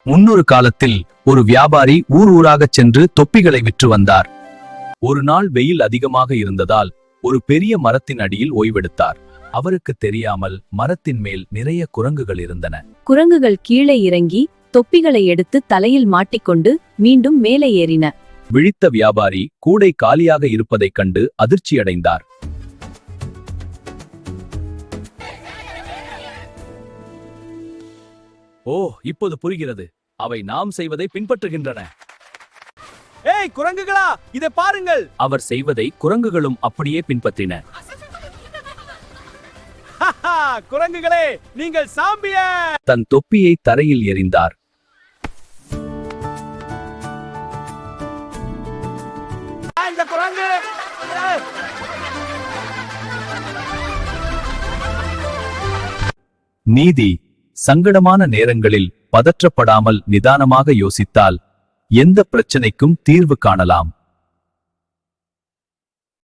முன்னொரு காலத்தில் ஒரு வியாபாரி ஊர் ஊராகச் சென்று தொப்பிகளை விற்று வந்தார். ஒரு நாள் வெயில் அதிகமாக இருந்ததால் ஒரு பெரிய மரத்தின் அடியில் ஓய்வெடுத்தார். அவருக்கு தெரியாமல் மரத்தின் மேல் நிறைய குரங்குகள் இருந்தன. குரங்குகள் கீழே இறங்கி தொப்பிகளை எடுத்து தலையில் மாட்டிக்கொண்டு மீண்டும் மேலே ஏறின. விழித்த வியாபாரி கூடை காலியாக இருப்பதைக் கண்டு அதிர்ச்சியடைந்தார். ஓ, இப்போது புரிகிறது. அவை நாம் செய்வதை பின்பற்றுகின்றன. ஏய் குரங்குகளா, இதை பாருங்கள்! அவர் செய்வதை குரங்குகளும் அப்படியே பின்பற்றின. குரங்குகளே, நீங்கள் சாம்பியன்! தன் தொப்பியை தரையில் எறிந்தார். இந்த குரங்கு! நீதி: சங்கடமான நேரங்களில் பதற்றப்படாமல் நிதானமாக யோசித்தால் எந்த பிரச்சனைக்கும் தீர்வு காணலாம்.